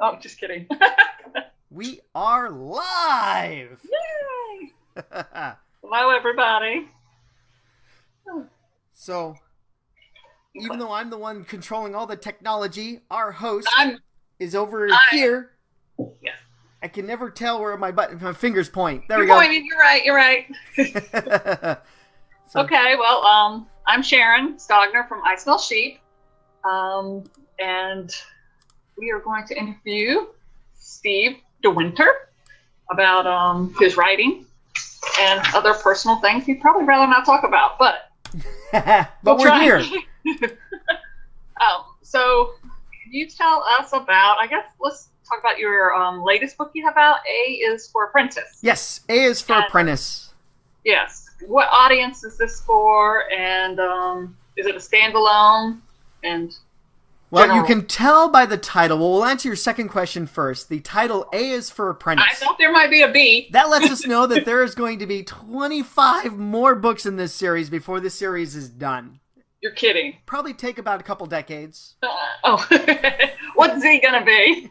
Oh, just kidding. We are live! Yay! Hello, everybody. So, even though I'm the one controlling all the technology, our host I'm. is over I. here. Yes. I can never tell where my fingers point. There we You're go. pointing. You're right. You're right. So, Okay. Well, I'm Sharon Stogner from I Smell Sheep, and we are going to interview Steve DeWinter about his writing and other personal things he'd probably rather not talk about, but but we'll we're try. here. So can you tell us about? I guess let's talk about your latest book you have out. A is for Apprentice. Yes, A is for And, Apprentice. yes. What audience is this for? And is it a standalone? And Well, you general. can tell by the title. Well, we'll answer your second question first. The title A is for I Apprentice. thought there might be a B. That lets us know that there is going to be 25 more books in this series before this series is done. You're kidding. Probably take about a couple decades. Oh, what's Z gonna be?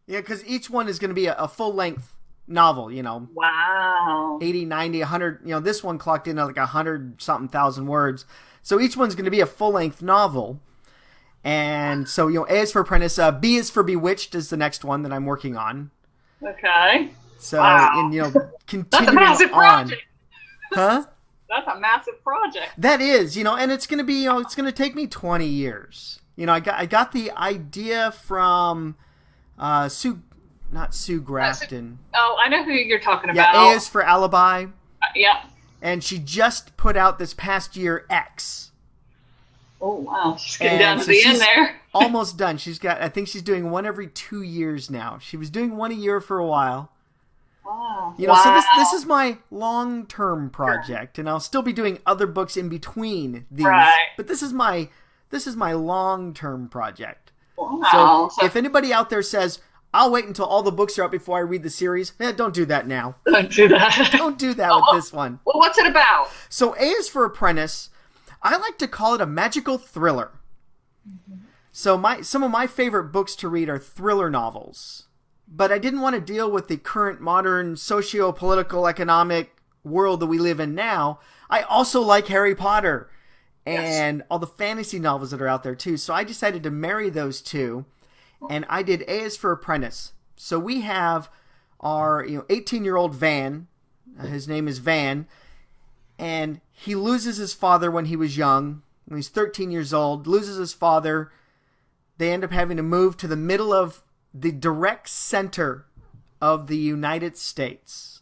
Yeah, because each one is going to be a full-length novel, Wow. 80, 90, 100. This one clocked in at like 100-something thousand words. So each one's going to be a full-length novel. And so, A is for Apprentice. B is for Bewitched is the next one that I'm working on. Okay. So, Wow. and, That's a continuing massive on. project. Huh? That's a massive project. That is, and it's going to be, it's going to take me 20 years. I got the idea from not Sue Grafton. Oh, I know who you're talking Yeah, about. A is for Alibi. Yeah. And she just put out this past year X. Oh, wow. She's getting And down to so the end she's there. almost done. I think she's doing one every 2 years now. She was doing one a year for a while. Wow. So Wow. this is my long-term project, and I'll still be doing other books in between these. Right. But this is my long-term project. Wow. So if anybody out there says, I'll wait until all the books are out before I read the series, don't do that now. Don't do that. Don't do that with this one. Well, what's it about? So A is for Apprentice. I like to call it a magical thriller. So some of my favorite books to read are thriller novels. But I didn't want to deal with the current modern socio-political economic world that we live in now. I also like Harry Potter and all the fantasy novels that are out there too. So I decided to marry those two, and I did A is for Apprentice. So we have our 18-year-old Van. His name is Van, and he loses his father when he was young. When he's 13 years old, loses his father. They end up having to move to the middle of the direct center of the United States.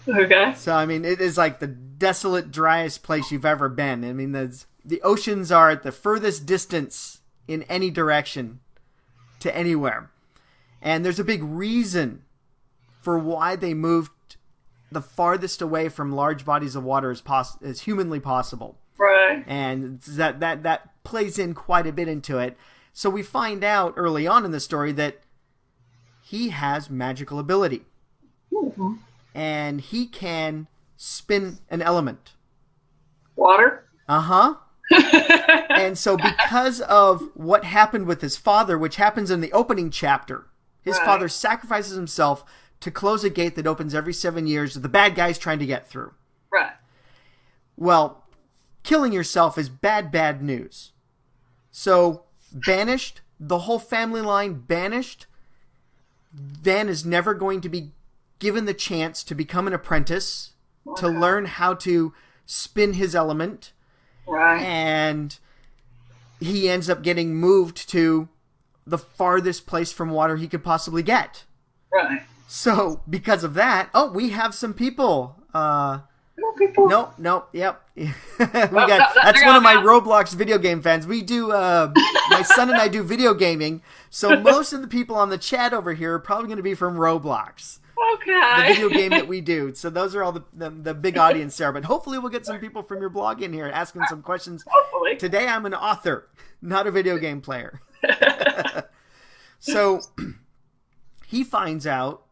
Okay. So, I mean, it is like the desolate, driest place you've ever been. I mean, the oceans are at the furthest distance in any direction to anywhere. And there's a big reason for why they moved the farthest away from large bodies of water as humanly possible. Right. And that plays in quite a bit into it. So we find out early on in the story that he has magical ability. Mm-hmm. And he can spin an element. Water. Uh-huh. And so because of what happened with his father, which happens in the opening chapter, his father sacrifices himself to close a gate that opens every 7 years that the bad guy's trying to get through. Right. Well, killing yourself is bad news. So, banished, the whole family line banished. Van is never going to be given the chance to become an apprentice, to learn how to spin his element. Right. And he ends up getting moved to the farthest place from water he could possibly get. Right. So, because of that, we have some people. People. Nope, yep. That's one of my Roblox video game fans. We do, my son and I do video gaming, so most of the people on the chat over here are probably going to be from Roblox. Okay. The video game that we do. So those are all the big audience there. But hopefully we'll get some people from your blog in here asking some questions. Hopefully. Today I'm an author, not a video game player. So he finds out,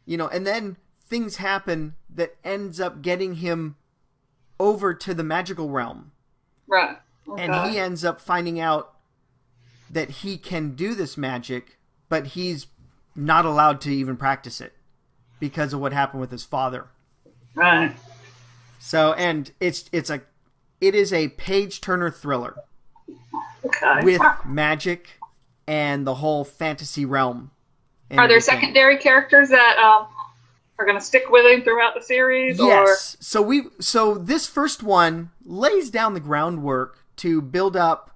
and then things happen that ends up getting him over to the magical realm. Right. Okay. And he ends up finding out that he can do this magic but he's not allowed to even practice it because of what happened with his father. Right. So, and it is a page-turner thriller Okay. with magic and the whole fantasy realm. Are there secondary characters that are going to stick with him throughout the series? Yes. Or? So this first one lays down the groundwork to build up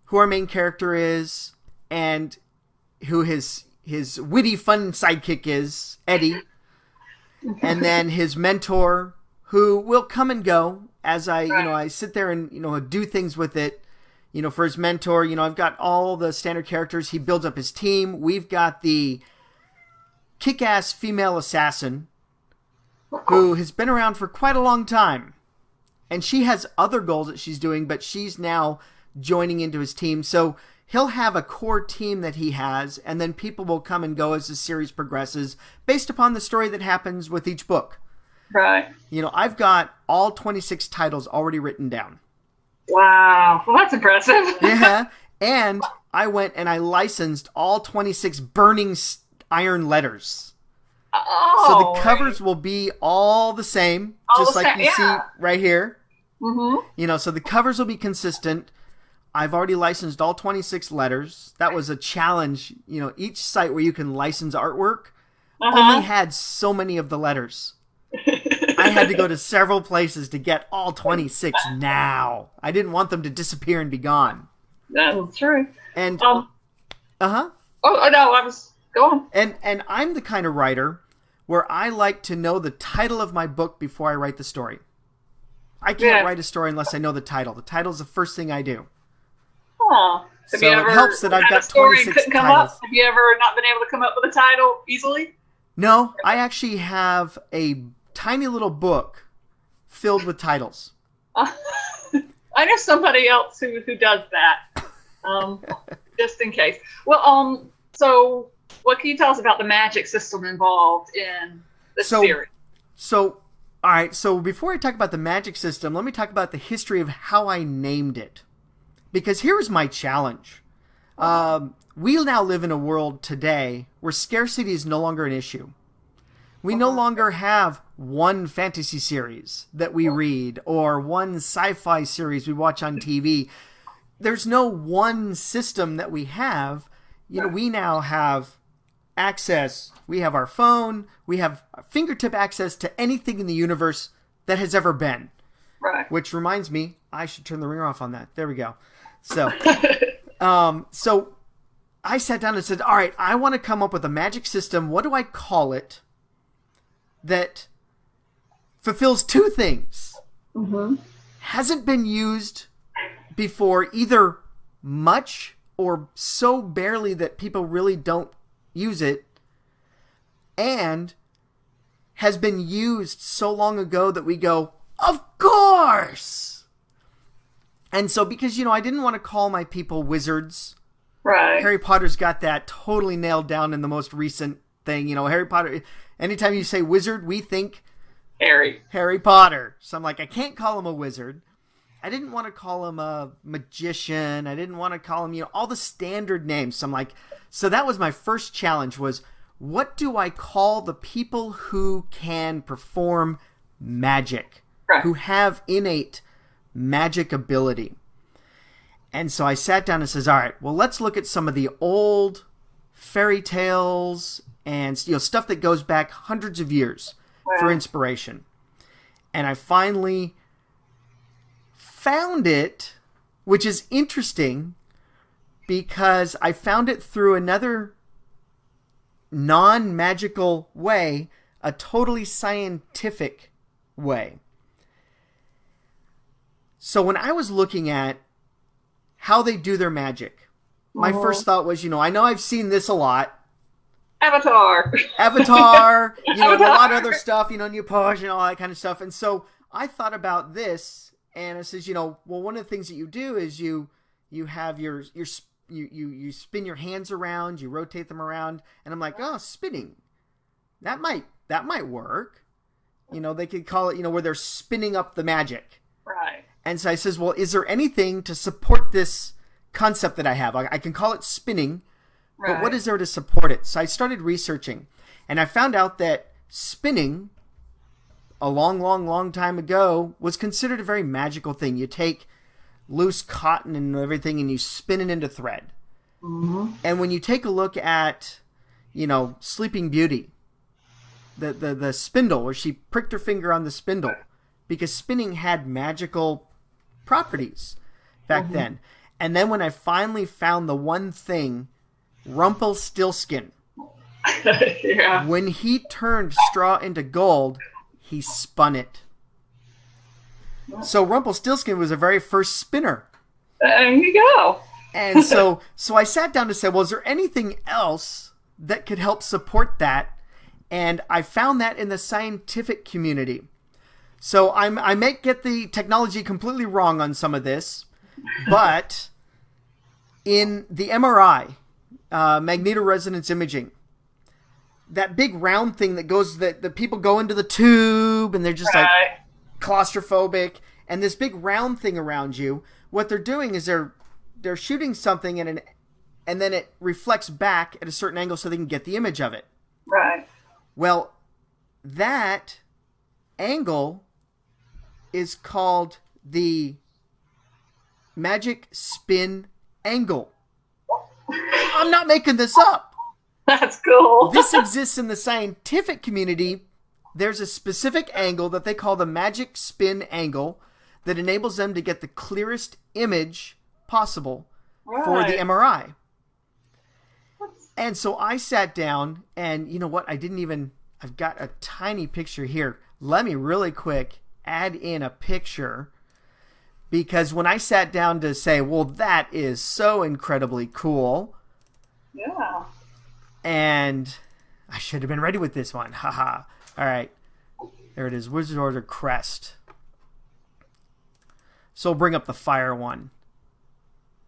who our main character is and who his witty, fun sidekick is, Eddie, and then his mentor, who will come and go as I sit there and do things with it. For his mentor, I've got all the standard characters. He builds up his team. We've got the kick-ass female assassin who has been around for quite a long time. And she has other goals that she's doing, but she's now joining into his team. So he'll have a core team that he has, and then people will come and go as the series progresses based upon the story that happens with each book. Right. I've got all 26 titles already written down. Wow. Well, that's impressive. Yeah. And I went and I licensed all 26 burning iron letters. Oh. So the covers will be all the same, just like you see right here. Mm-hmm. So the covers will be consistent. I've already licensed all 26 letters. That was a challenge. Each site where you can license artwork only had so many of the letters. I had to go to several places to get all 26 now. I didn't want them to disappear and be gone. That's true. And Oh, no, I was going. And I'm the kind of writer where I like to know the title of my book before I write the story. I can't write a story unless I know the title. The title's the first thing I do. Oh. So it helps that I've got 26 titles. Have you ever not been able to come up with a title easily? No, I actually have a tiny little book filled with titles. I know somebody else who does that, just in case. Well, so what can you tell us about the magic system involved in the series? So, all right. So before I talk about the magic system, let me talk about the history of how I named it. Because here is my challenge. We now live in a world today where scarcity is no longer an issue. We no longer have one fantasy series that we read or one sci-fi series we watch on TV. There's no one system that we have. We now have access. We have our phone. We have fingertip access to anything in the universe that has ever been. Right. Which reminds me, I should turn the ringer off on that. There we go. So, so I sat down and said, all right, I want to come up with a magic system. What do I call it that fulfills two things? Mm-hmm. Hasn't been used before, either much or so barely that people really don't use it, and has been used so long ago that we go, of course! And so, because, I didn't want to call my people wizards. Right. Harry Potter's got that totally nailed down in the most recent thing. Harry Potter, anytime you say wizard, we think Harry Potter. So I'm like, I can't call him a wizard. I didn't want to call him a magician. I didn't want to call him, all the standard names. So I'm like, so that was my first challenge was, what do I call the people who can perform magic? Right. Who have innate magic ability. And so I sat down and says, all right, well, let's look at some of the old fairy tales and stuff that goes back hundreds of years for inspiration. And I finally found it, which is interesting because I found it through another non-magical way, a totally scientific way. So when I was looking at how they do their magic, my first thought was, I know I've seen this a lot. Avatar, and a lot of other stuff, New Page and all that kind of stuff. And so I thought about this, and it says, well, one of the things that you do is you have you spin your hands around, you rotate them around, and I'm like, oh, spinning, that might work. They could call it, where they're spinning up the magic. Right. And so I says, well, is there anything to support this concept that I have? I can call it spinning, But what is there to support it? So I started researching, and I found out that spinning, a long time ago, was considered a very magical thing. You take loose cotton and everything, and you spin it into thread. Mm-hmm. And when you take a look at, Sleeping Beauty, the spindle, where she pricked her finger on the spindle, because spinning had magical properties back then. And then when I finally found the one thing, Rumpelstiltskin, yeah. when he turned straw into gold, he spun it. So Rumpelstiltskin was the very first spinner. There you go. And so I sat down to say, well, is there anything else that could help support that? And I found that in the scientific community. So I may get the technology completely wrong on some of this, but in the MRI, magnetoresonance imaging, that big round thing that goes, that the people go into the tube and they're just like claustrophobic, and this big round thing around you, what they're doing is they're shooting something and then it reflects back at a certain angle so they can get the image of it. Right. Well, that angle is called the magic spin angle. I'm not making this up. That's cool. This exists in the scientific community. There's a specific angle that they call the magic spin angle that enables them to get the clearest image possible for the MRI. And so I sat down, and you know what? I've got a tiny picture here. Let me really quick add in a picture, because when I sat down to say, well, that is so incredibly cool. Yeah. And I should have been ready with this one. Haha. All right. There it is. Wizard Order crest. So we'll bring up the fire one.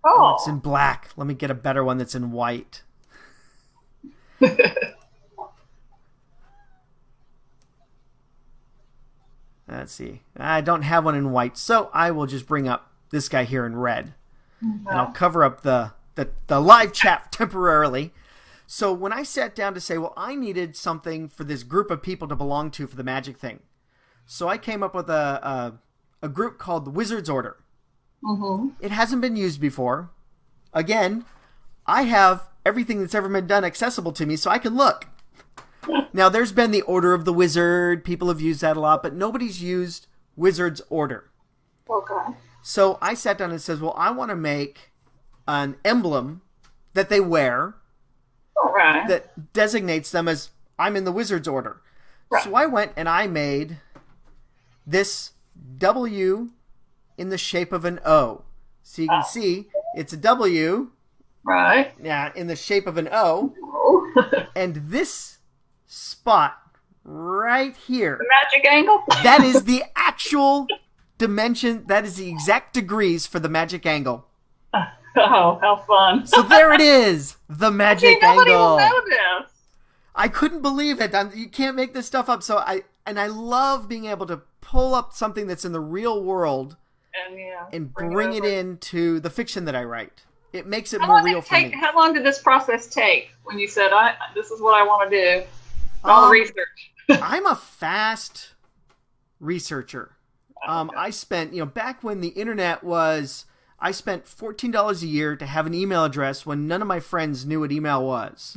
Oh. It's in black. Let me get a better one that's in white. Let's see. I don't have one in white, so I will just bring up this guy here in red. Mm-hmm. And I'll cover up the live chat temporarily. So when I sat down to say, well, I needed something for this group of people to belong to for the magic thing. So I came up with a group called the Wizard's Order. Mm-hmm. It hasn't been used before. Again, I have everything that's ever been done accessible to me, so I can look. Now, there's been the Order of the Wizard. People have used that a lot, but nobody's used Wizard's Order. Okay. So I sat down and says, well, I want to make an emblem that they wear that designates them as I'm in the Wizard's Order. Right. So I went and I made this W in the shape of an O. So you can see it's a W. Right. Yeah, in the shape of an O. And this spot right here. The magic angle? That is the actual dimension. That is the exact degrees for the magic angle. Oh, how fun. So there it is. The magic angle. Nobody will know this. I couldn't believe it. You can't make this stuff up. So I love being able to pull up something that's in the real world and bring it into the fiction that I write. It makes it more real for me. How long did this process take when you said, this is what I want to do? All the research. I'm a fast researcher. I spent, back when the internet was, I spent $14 a year to have an email address when none of my friends knew what email was.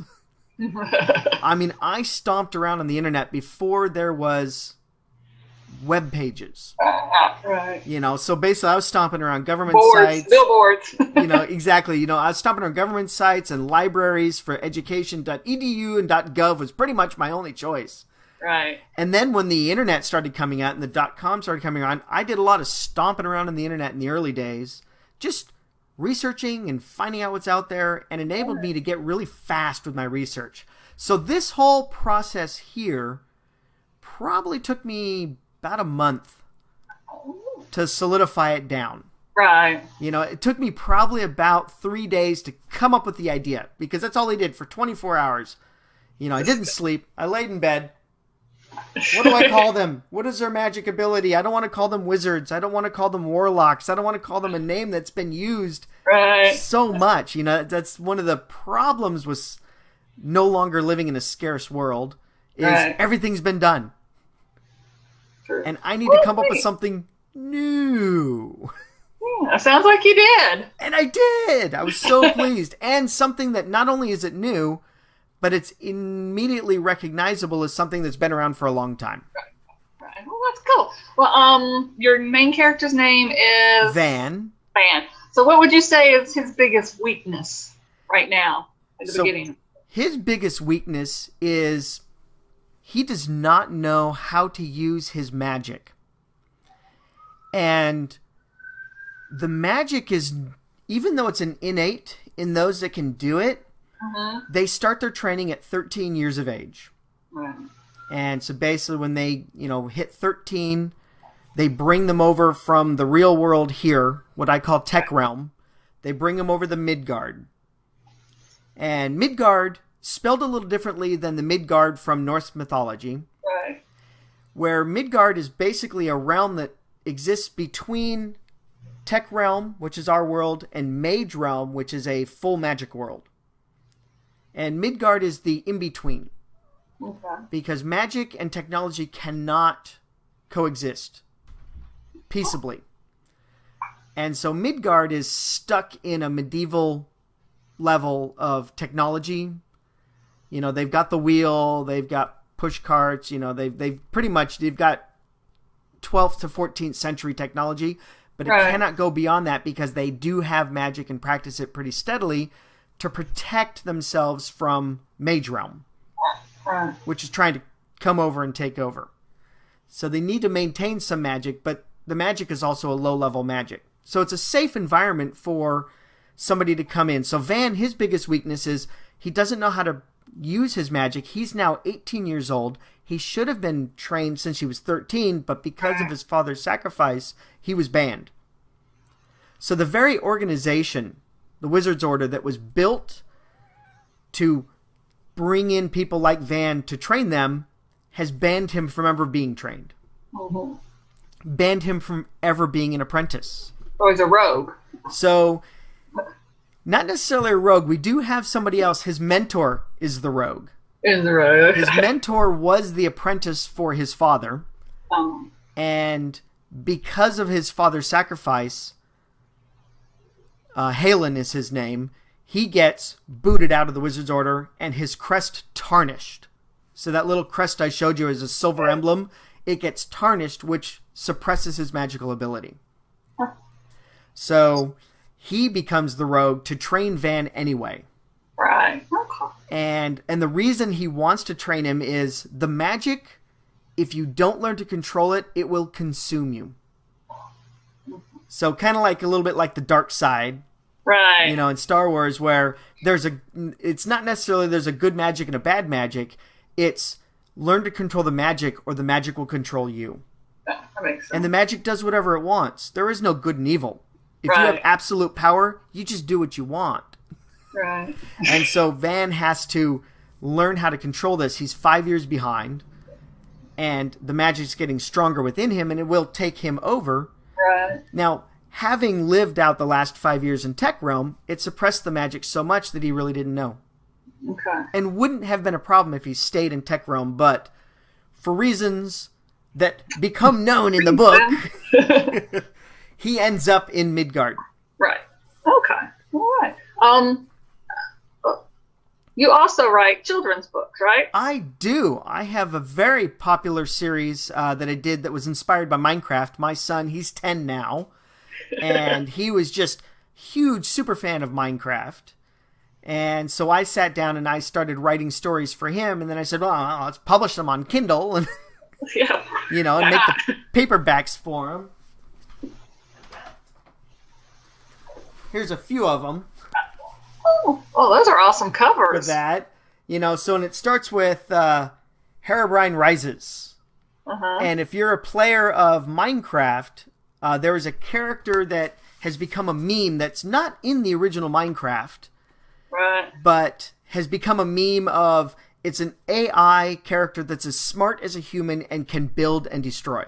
I mean, I stomped around on the internet before there was web pages. Right. So basically I was stomping around government sites. Billboards. Exactly. I was stomping around government sites and libraries for education.edu and .gov was pretty much my only choice. Right. And then when the internet started coming out and the .com started coming around, I did a lot of stomping around on the internet in the early days, just researching and finding out what's out there, and enabled me to get really fast with my research. So this whole process here probably took me about a month to solidify it down. Right. It took me probably about 3 days to come up with the idea, because that's all I did for 24 hours. I didn't sleep. I laid in bed What do I call them? What is their magic ability? I don't want to call them wizards. I don't want to call them warlocks. I don't want to call them a name that's been used so much. You know, that's one of the problems with no longer living in a scarce world is everything's been done. True. And I need to come up with something new. Yeah, sounds like you did. And I did. I was so pleased. And something that not only is it new, but it's immediately recognizable as something that's been around for a long time. Right. Well, that's cool. Well, your main character's name is Van. So what would you say is his biggest weakness right now at the beginning? His biggest weakness is he does not know how to use his magic. And the magic is, even though it's an innate in those that can do it, they start their training at 13 years of age. Right. And so basically when they, hit 13, they bring them over from the real world here, what I call Tech Realm. They bring them over to Midgard. And Midgard, spelled a little differently than the Midgard from Norse mythology. Right. Where Midgard is basically a realm that exists between Tech Realm, which is our world, and Mage Realm, which is a full magic world. And Midgard is the in-between. Okay. Because magic and technology cannot coexist peaceably. And so Midgard is stuck in a medieval level of technology. They've got the wheel, they've got push carts, they've got 12th to 14th century technology, but it cannot go beyond that because they do have magic and practice it pretty steadily to protect themselves from Mage Realm, which is trying to come over and take over. So they need to maintain some magic, but the magic is also a low-level magic. So it's a safe environment for somebody to come in. So Van, his biggest weakness is he doesn't know how to use his magic. He's now 18 years old. He should have been trained since he was 13, but because of his father's sacrifice, he was banned. So the very organization, the Wizard's Order, that was built to bring in people like Van to train them, has banned him from ever being trained. Mm-hmm. Banned him from ever being an apprentice. Oh, he's a rogue. So, not necessarily a rogue. We do have somebody else. His mentor is the rogue. His mentor was the apprentice for his father. And because of his father's sacrifice, Halen is his name, he gets booted out of the Wizard's Order and his crest tarnished. So that little crest I showed you is a silver emblem. It gets tarnished, which suppresses his magical ability. So he becomes the rogue to train Van anyway. Right. And the reason he wants to train him is the magic, if you don't learn to control it, it will consume you. So kind of like a little bit like the dark side. Right. In Star Wars, where it's not necessarily there's a good magic and a bad magic. It's learn to control the magic or the magic will control you. That makes sense. And the magic does whatever it wants. There is no good and evil. If you have absolute power, you just do what you want. Right. And so Van has to learn how to control this. He's 5 years behind, and the magic's getting stronger within him, and it will take him over. Right. Now, having lived out the last 5 years in Tech Realm, it suppressed the magic so much that he really didn't know. Okay. And wouldn't have been a problem if he stayed in Tech Realm, but for reasons that become known in the book, he ends up in Midgard. Right. Okay. All right. You also write children's books, right? I do. I have a very popular series that I did that was inspired by Minecraft. My son, he's 10 now, and he was just huge super fan of Minecraft. And so I sat down and I started writing stories for him, and then I said, well, let's publish them on Kindle and and make the paperbacks for him. Here's a few of them. Oh, those are awesome covers. For that, and it starts with Herobrine Rises. Uh-huh. And if you're a player of Minecraft, there is a character that has become a meme that's not in the original Minecraft, right? But has become a meme of it's an AI character that's as smart as a human and can build and destroy.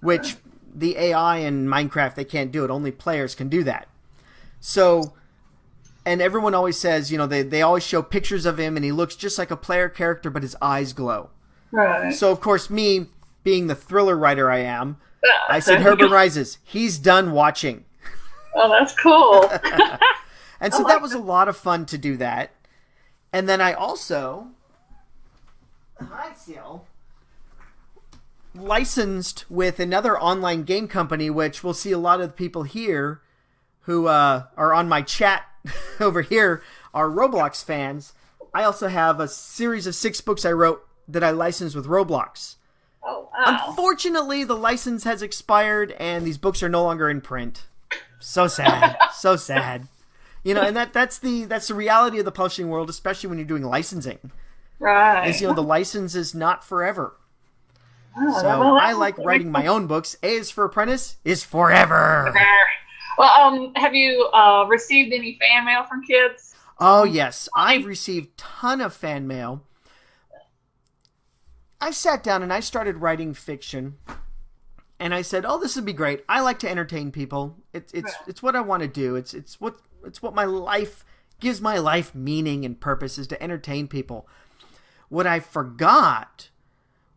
Which the AI in Minecraft, they can't do it. Only players can do that. So, and everyone always says, they always show pictures of him and he looks just like a player character, but his eyes glow. Right. So, of course, me, being the thriller writer I am, I said, Herbert Rises, he's done watching. Oh, that's cool. And so that was a lot of fun to do that. And then I also... Hi, Seal. Licensed with another online game company, which we'll see a lot of the people here who are on my chat over here are Roblox fans. I also have a series of 6 books I wrote that I licensed with Roblox. Oh, wow. Unfortunately, the license has expired and these books are no longer in print. So sad. So sad. And that's the reality of the publishing world, especially when you're doing licensing. Right. Is, the license is not forever. Oh, So well, I like writing my own books. A is for Apprentice is forever. Well, have you received any fan mail from kids? Oh, yes. I've received a ton of fan mail. I sat down and I started writing fiction. And I said, oh, this would be great. I like to entertain people. It's what I want to do. It's what my life gives my life meaning and purpose, is to entertain people. What I forgot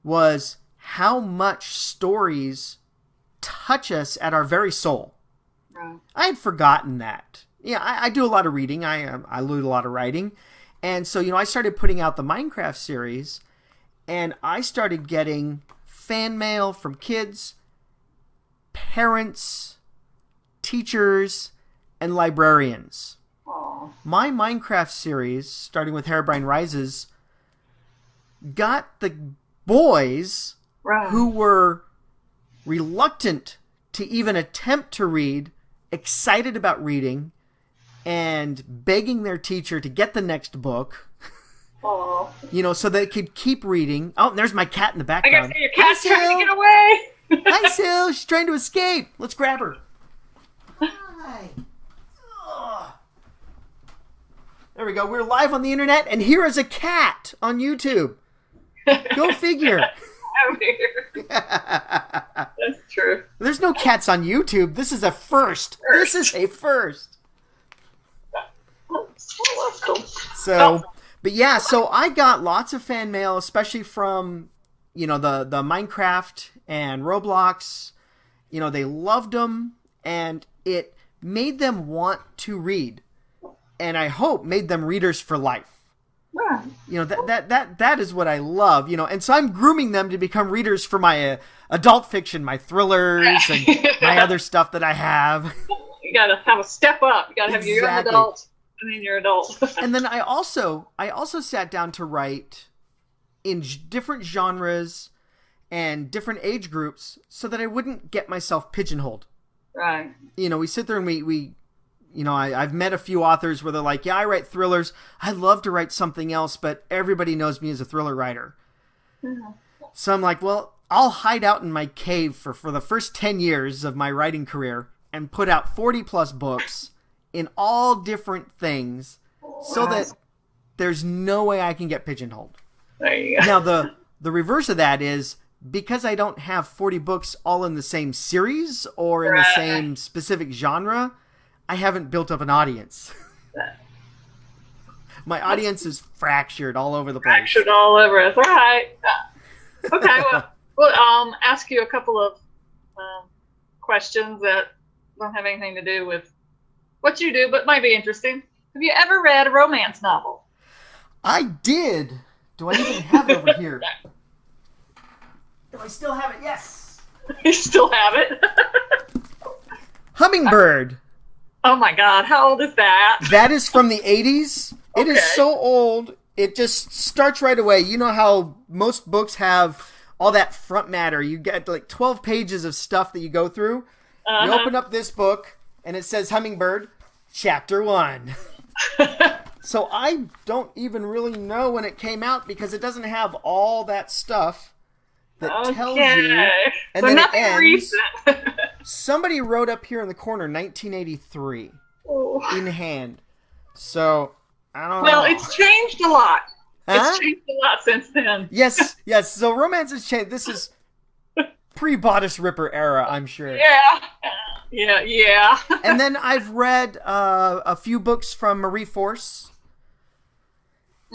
was how much stories touch us at our very soul. Right. I had forgotten that. Yeah, I do a lot of reading. I do a lot of writing. And so, I started putting out the Minecraft series, and I started getting fan mail from kids, parents, teachers, and librarians. Aww. My Minecraft series, starting with Herobrine Rises, got the boys who were reluctant to even attempt to read, excited about reading, and begging their teacher to get the next book. Aww. So they could keep reading. Oh, there's my cat in the background. I guess your cat's trying to get away. Hi, Sil. She's trying to escape. Let's grab her. Hi. Ugh. There we go. We're live on the internet, and here is a cat on YouTube. Go figure. That's true. There's no cats on YouTube. This is a first. This is a first. Oh, that's cool. So, but yeah, so I got lots of fan mail, especially from, the Minecraft and Roblox. They loved them, and it made them want to read. And I hope made them readers for life. Right. That is what I love, and so I'm grooming them to become readers for my adult fiction, my thrillers, and my other stuff that I have. You gotta have a step up. You gotta have your young adult and then your adult. And then I also sat down to write in different genres and different age groups so that I wouldn't get myself pigeonholed. Right. We sit there and we I've met a few authors where they're like, yeah, I write thrillers. I'd love to write something else, but everybody knows me as a thriller writer. Mm-hmm. So I'm like, well, I'll hide out in my cave for the first 10 years of my writing career and put out 40 plus books in all different things so that there's no way I can get pigeonholed. There you go. Now, the reverse of that is, because I don't have 40 books all in the same series or in the same specific genre, I haven't built up an audience. My audience is fractured all over the place. Fractured all over us. All right. Okay. Well, we'll ask you a couple of questions that don't have anything to do with what you do, but might be interesting. Have you ever read a romance novel? I did. Do I even have it over here? Do I still have it? Yes. You still have it? Hummingbird. Oh my God, how old is that? That is from the 80s. It is so old, it just starts right away. You know how most books have all that front matter. You get like 12 pages of stuff that you go through. Uh-huh. You open up this book, and it says Hummingbird, Chapter 1. So I don't even really know when it came out because it doesn't have all that stuff that tells you. And so then nothing it ends. Recent. Somebody wrote up here in the corner 1983 in hand. So I don't know. Well, it's changed a lot. It's changed a lot since then. Yes. So romance has changed. This is pre-Bodice Ripper era, I'm sure. Yeah. And then I've read a few books from Marie Force.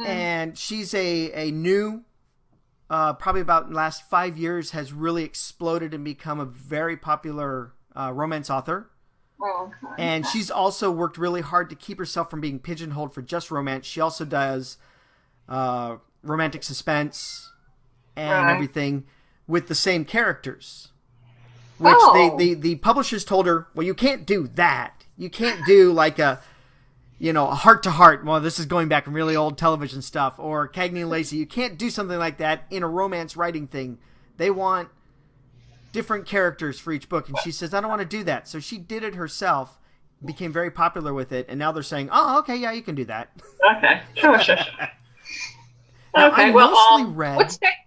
And she's a new, probably about the last 5 years, has really exploded and become a very popular romance author. Oh, okay. And she's also worked really hard to keep herself from being pigeonholed for just romance. She also does romantic suspense and everything with the same characters. Which the publishers told her, well, you can't do that. You can't do like a heart-to-heart. Well, this is going back in really old television stuff. Or Cagney and Lacey. You can't do something like that in a romance writing thing. They want different characters for each book. And she says, I don't want to do that. So she did it herself, became very popular with it. And now they're saying, oh, okay, yeah, you can do that. Okay, sure. Now, okay, I mostly read...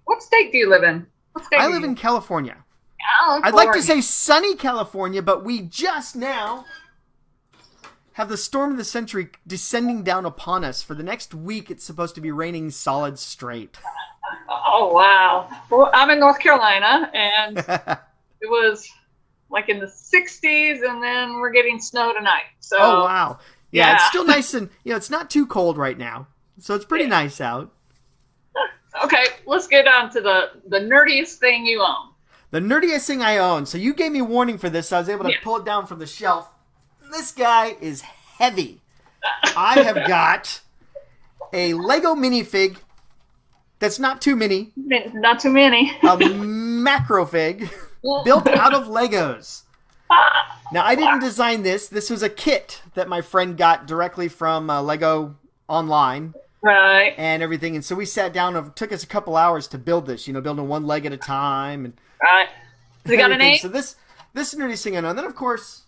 What state do you live in? I live in California. Oh, I'd like to say sunny California, but we just now have the storm of the century descending down upon us. For the next week, it's supposed to be raining solid straight. Oh, wow. Well, I'm in North Carolina, and it was like in the 60s, and then we're getting snow tonight. So, oh, wow. Yeah, it's still nice, and it's not too cold right now. So it's pretty nice out. Okay, let's get on to the nerdiest thing you own. The nerdiest thing I own. So you gave me warning for this, so I was able to pull it down from the shelf. This guy is heavy. I have got a Lego minifig that's not too many. Not too many. A macrofig built out of Legos. Now, I didn't design this. This was a kit that my friend got directly from Lego online. Right. And everything. And so we sat down. It took us a couple hours to build this, building one leg at a time. And right. Has it got an 8? So this nerdy thing I know. And then, of course,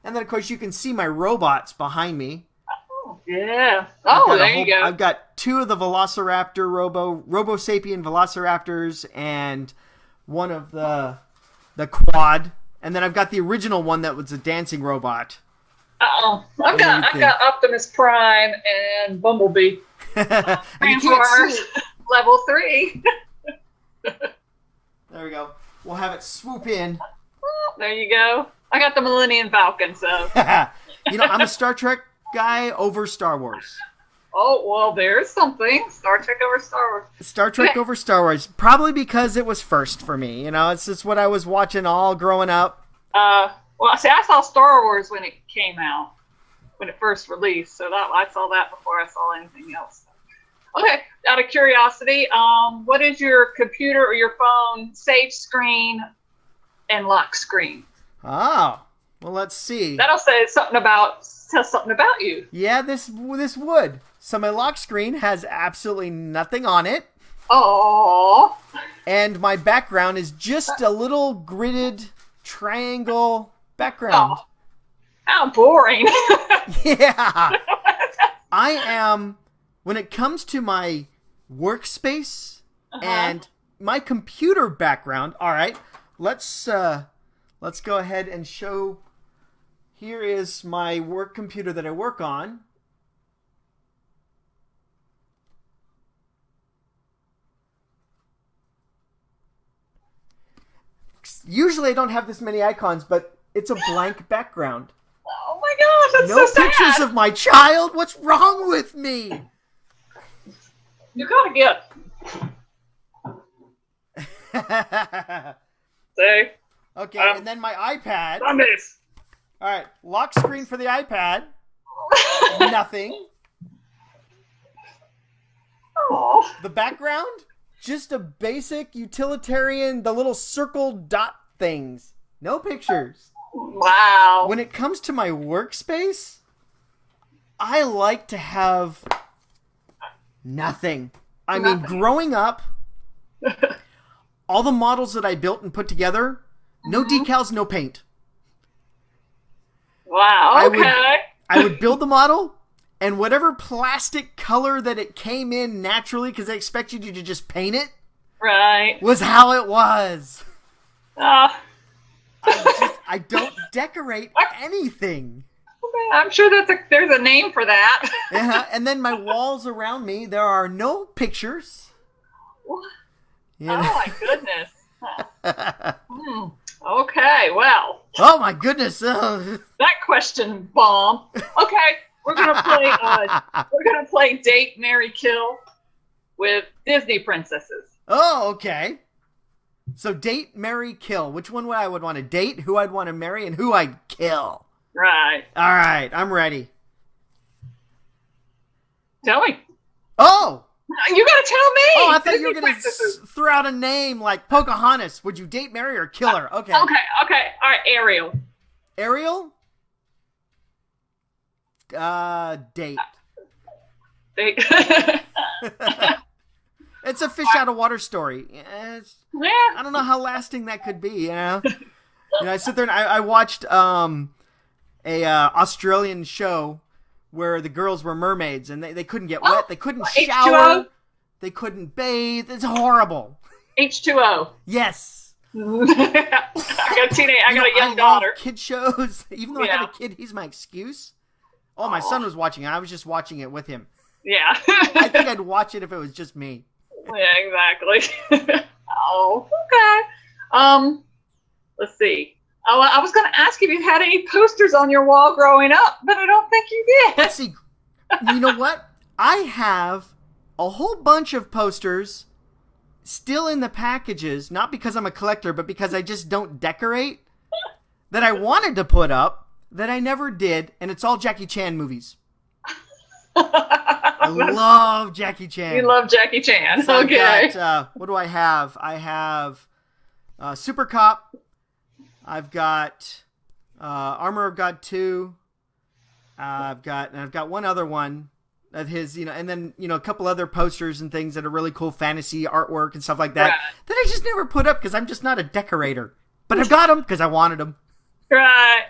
and then, of course, you can see my robots behind me. Oh, yeah. Oh, there you go. I've got 2 of the Velociraptor Robo Sapien Velociraptors and one of the quad. And then I've got the original one that was a dancing robot. I've got Optimus Prime and Bumblebee. Transformers level 3. There we go. We'll have it swoop in. There you go. I got the Millennium Falcon, so. I'm a Star Trek guy over Star Wars. Oh, well, there's something. Star Trek over Star Wars. Star Trek over Star Wars. Probably because it was first for me. It's just what I was watching all growing up. Well, see, I saw Star Wars when it came out, when it first released. So I saw that before I saw anything else. Okay, out of curiosity, what is your computer or your phone save screen and lock screen? Oh, well, let's see. That'll say something about you. Yeah, this would. So my lock screen has absolutely nothing on it. Oh. And my background is just a little gridded triangle background. Oh, how boring. Yeah. I am, when it comes to my workspace and my computer background, all right, let's go ahead and show. Here is my work computer that I work on. Usually I don't have this many icons, but it's a blank background. Oh my gosh, that's no so sad. Pictures of my child? What's wrong with me? You gotta get. See? Okay, and then my iPad. On this. All right, lock screen for the iPad. Nothing. Oh. The background? Just a basic utilitarian, the little circle dot things. No pictures. Wow. When it comes to my workspace, I like to have nothing. I mean, growing up, all the models that I built and put together, no decals, no paint. Wow, okay. I would build the model, and whatever plastic color that it came in naturally, because they expect you to just paint it, right, was how it was. I don't decorate anything. I'm sure there's a name for that. And then my walls around me, there are no pictures. What? You know? Oh my goodness. Okay, well. Oh my goodness. That question bomb. Okay, we're gonna play Date, Marry, Kill with Disney princesses. Oh, okay. So date, marry, kill. Which one I would want to date, who I'd want to marry, and who I'd kill. Right. All right, I'm ready. Tell me. Oh! You gotta tell me! Oh, I thought you were going to throw out a name like Pocahontas. Would you date, marry, or kill her? Okay. Okay. All right, Ariel. Ariel? Date. It's a fish out of water story. I don't know how lasting that could be, you know? I sit there and I watched a Australian show where the girls were mermaids and they couldn't get wet, they couldn't shower, H2O? They couldn't bathe. It's horrible. H2O. Yes. I got a young daughter. Love kid shows. Even though I have a kid, he's my excuse. Oh, my son was watching it. I was just watching it with him. Yeah. I think I'd watch it if it was just me. Yeah, exactly. Oh, okay. Let's see. Oh, I was going to ask if you had any posters on your wall growing up, but I don't think you did. Let's see. You know what? I have a whole bunch of posters still in the packages, not because I'm a collector, but because I just don't decorate, that I wanted to put up, that I never did, and it's all Jackie Chan movies. I love Jackie Chan. You love Jackie Chan. So okay. What do I have? I have Super Cop. I've got Armor of God 2. I've got one other one of his, and then, a couple other posters and things that are really cool fantasy artwork and stuff like that, right, that I just never put up because I'm just not a decorator. But I've got them because I wanted them. Right.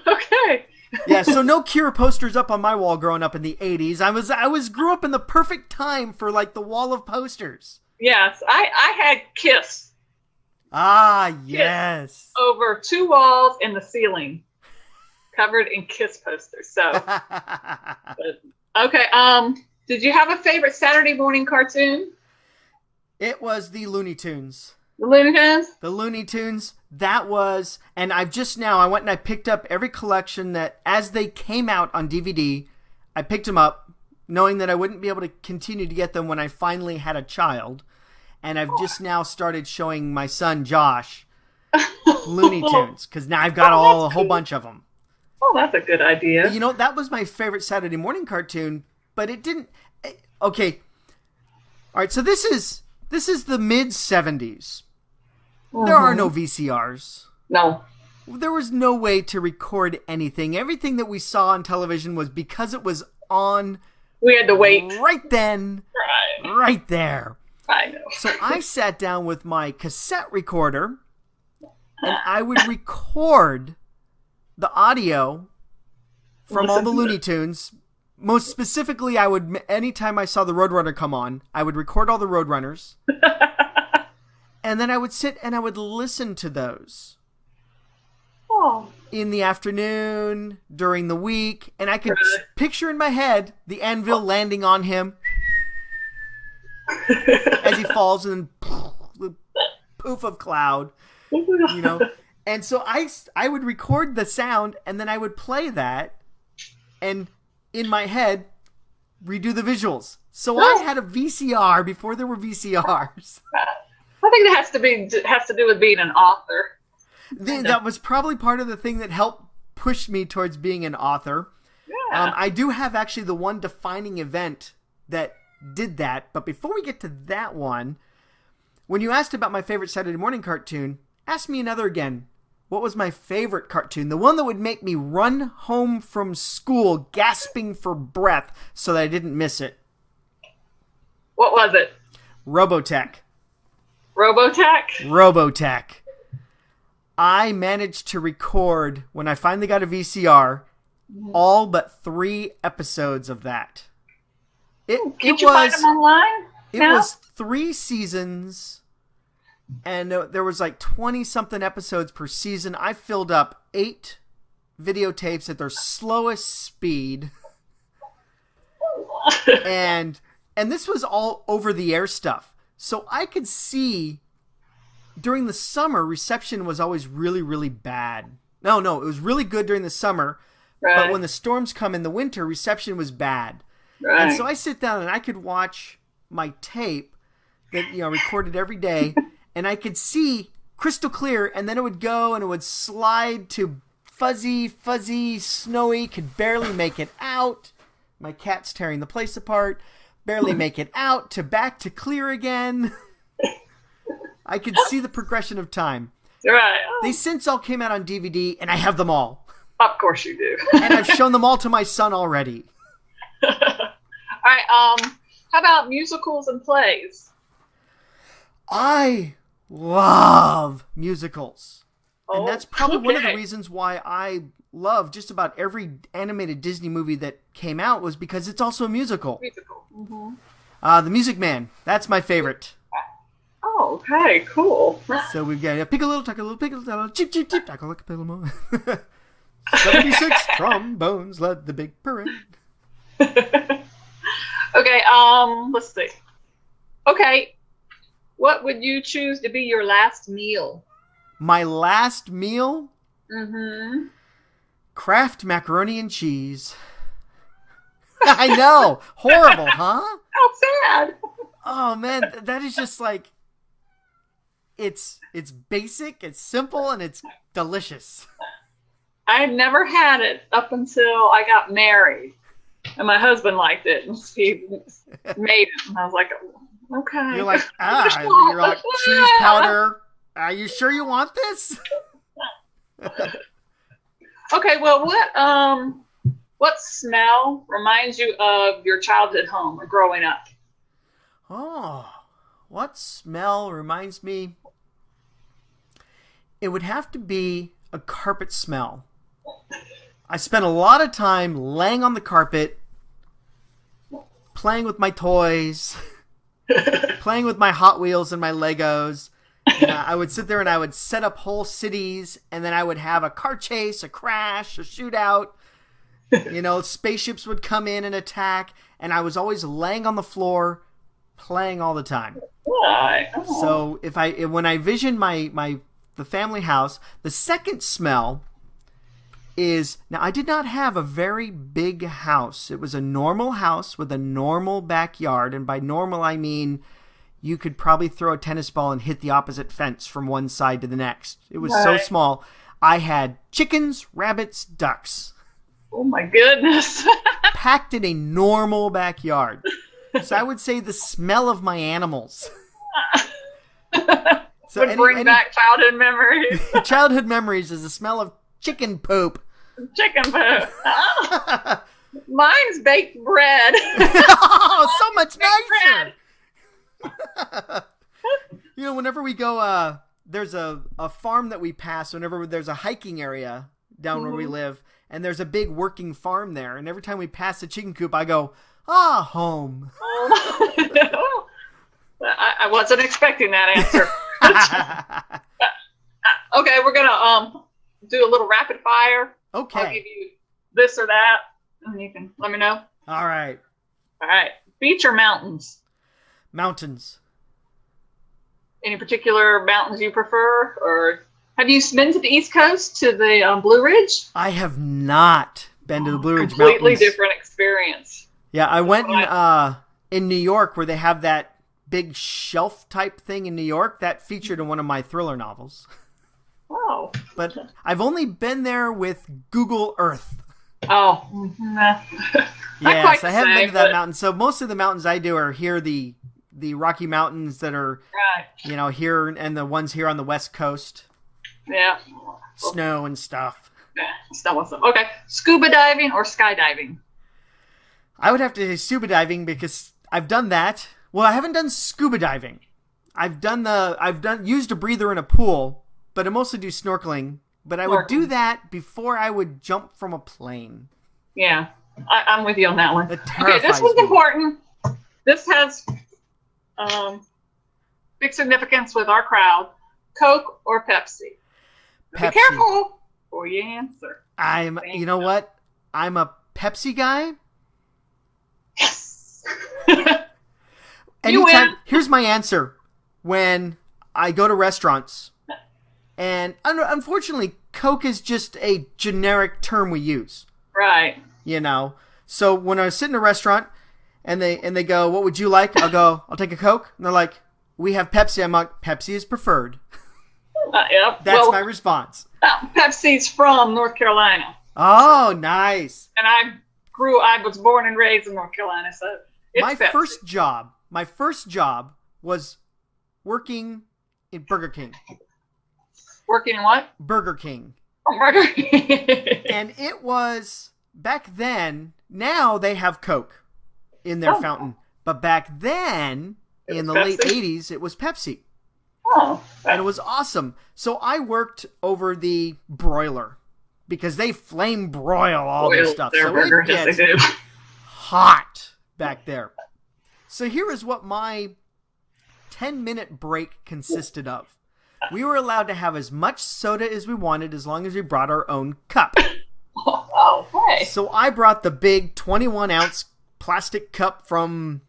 Okay. Yeah, so no Cure posters up on my wall growing up in the 80s. I grew up in the perfect time for like the wall of posters. Yes, I had Kiss. Ah, yes. Kiss over 2 walls in the ceiling, covered in Kiss posters. So, okay. Did you have a favorite Saturday morning cartoon? It was the Looney Tunes. The Looney Tunes? The Looney Tunes. That was, and I went and I picked up every collection that, as they came out on DVD, I picked them up, knowing that I wouldn't be able to continue to get them when I finally had a child. And I've just now started showing my son, Josh, Looney Tunes, because now I've got a whole bunch of them. Oh, that's a good idea. That was my favorite Saturday morning cartoon, but it didn't... Okay. All right, so this is the mid-'70s. There are no VCRs. No. There was no way to record anything. Everything that we saw on television was because it was on. We had to wait. Right then. Right there. I know. So I sat down with my cassette recorder and I would record the audio from all the Looney Tunes. Most specifically, anytime I saw the Roadrunner come on, I would record all the Roadrunners. And then I would sit and I would listen to those. Oh. In the afternoon, during the week, and I could picture in my head the anvil landing on him as he falls, and the poof of cloud, And so I would record the sound, and then I would play that, and in my head, redo the visuals. So I had a VCR before there were VCRs. I think it has to do with being an author. That was probably part of the thing that helped push me towards being an author. Yeah. I do have actually the one defining event that did that. But before we get to that one, when you asked about my favorite Saturday morning cartoon, ask me another again. What was my favorite cartoon? The one that would make me run home from school gasping for breath so that I didn't miss it. What was it? Robotech. Robotech? I managed to record, when I finally got a VCR, all but 3 episodes of that. Can you find them online? It was 3 seasons, and there was like 20-something episodes per season. I filled up 8 videotapes at their slowest speed. And this was all over the air stuff. So I could see during the summer, reception was always really, really bad. No, it was really good during the summer. Right. But when the storms come in the winter, reception was bad. Right. And so I sit down and I could watch my tape that, recorded every day, and I could see crystal clear, and then it would go and it would slide to fuzzy, snowy, could barely make it out. My cat's tearing the place apart. Barely make it out to back to clear again. I could see the progression of time. Right. They since all came out on DVD, and I have them all. Of course you do. And I've shown them all to my son already. All right. How about musicals and plays? I love musicals. Oh, and that's probably one of the okay. reasons why I love just about every animated Disney movie that came out was because it's also a musical. Mm-hmm. The Music Man. That's my favorite. Oh, okay. Cool. So we've got pick a little, tuck a little, pick a little, chip, chip, chip, tackle like a pillow mo. 76 trombones led the big parade. Okay, let's see. Okay, what would you choose to be your last meal? My last meal? Mm-hmm. Kraft macaroni and cheese. I know. Horrible, huh? How sad. Oh, man. That is just like... It's basic, it's simple, and it's delicious. I had never had it up until I got married. And my husband liked it. And he made it. And I was like, okay. You're like, you're like, cheese powder. Are you sure you want this? Okay, well, what smell reminds you of your childhood home or growing up? Oh, what smell reminds me? It would have to be a carpet smell. I spent a lot of time laying on the carpet, playing with my toys, playing with my Hot Wheels and my Legos. And I would sit there and I would set up whole cities, and then I would have a car chase, a crash, a shootout. Spaceships would come in and attack, and I was always laying on the floor, playing all the time. Oh. So when I vision the family house, the second smell is, now I did not have a very big house. It was a normal house with a normal backyard, and by normal I mean you could probably throw a tennis ball and hit the opposite fence from one side to the next. It was so small. I had chickens, rabbits, ducks. Oh my goodness. Packed in a normal backyard. So I would say the smell of my animals. So would bring back childhood memories. Childhood memories is the smell of chicken poop. Chicken poop. Oh. Mine's baked bread. Oh, so much baked nicer. Whenever we go, there's a farm that we pass whenever there's a hiking area down where we live, and there's a big working farm there. And every time we pass the chicken coop, I go, home. I wasn't expecting that answer. Okay, we're gonna do a little rapid fire. Okay. I'll give you this or that, and you can let me know. All right. Beach or mountains? Mountains. Any particular mountains you prefer, or have you been to the East Coast to the Blue Ridge? I have not been to the Blue Ridge Mountains. Completely Mountains. different experience. Yeah, I went in New York where they have that big shelf type thing in New York that featured in one of my thriller novels. Oh. But I've only been there with Google Earth. Oh. Yes, I haven't been to that mountain. So most of the mountains I do are here, the Rocky Mountains that are, here, and the ones here on the West Coast. Yeah. Snow and stuff. Yeah, snow and stuff. Okay. Scuba diving or skydiving? I would have to say scuba diving because I've done that. Well, I haven't done scuba diving. I've used a breather in a pool, but I mostly do snorkeling. But I would do that before I would jump from a plane. Yeah, I'm with you on that one. Okay, this one's important. This has big significance with our crowd. Coke or Pepsi? Pepsi. Be careful before you answer. You know what? I'm a Pepsi guy. Yes. Anytime, here's my answer. When I go to restaurants, and unfortunately, Coke is just a generic term we use. Right. You know, so when I sit in a restaurant and they go, "What would you like?" I'll go, "I'll take a Coke." And they're like, "We have Pepsi." I'm like, "Pepsi is preferred." Yep. That's my response. Pepsi's from North Carolina. Oh, nice. And I was born and raised in North Carolina, so it's my Pepsi. first job was working in Burger King. Working in what? Burger King. Oh, Burger King. And it was, back then, now they have Coke in their fountain. But back then, in the late 80s, it was Pepsi. Oh. And it was awesome. So I worked over the broiler because they flame broil all this stuff. So burger, it gets yes, hot back there. So here is what my 10-minute break consisted of. We were allowed to have as much soda as we wanted as long as we brought our own cup. Oh, hey. So I brought the big 21-ounce plastic cup from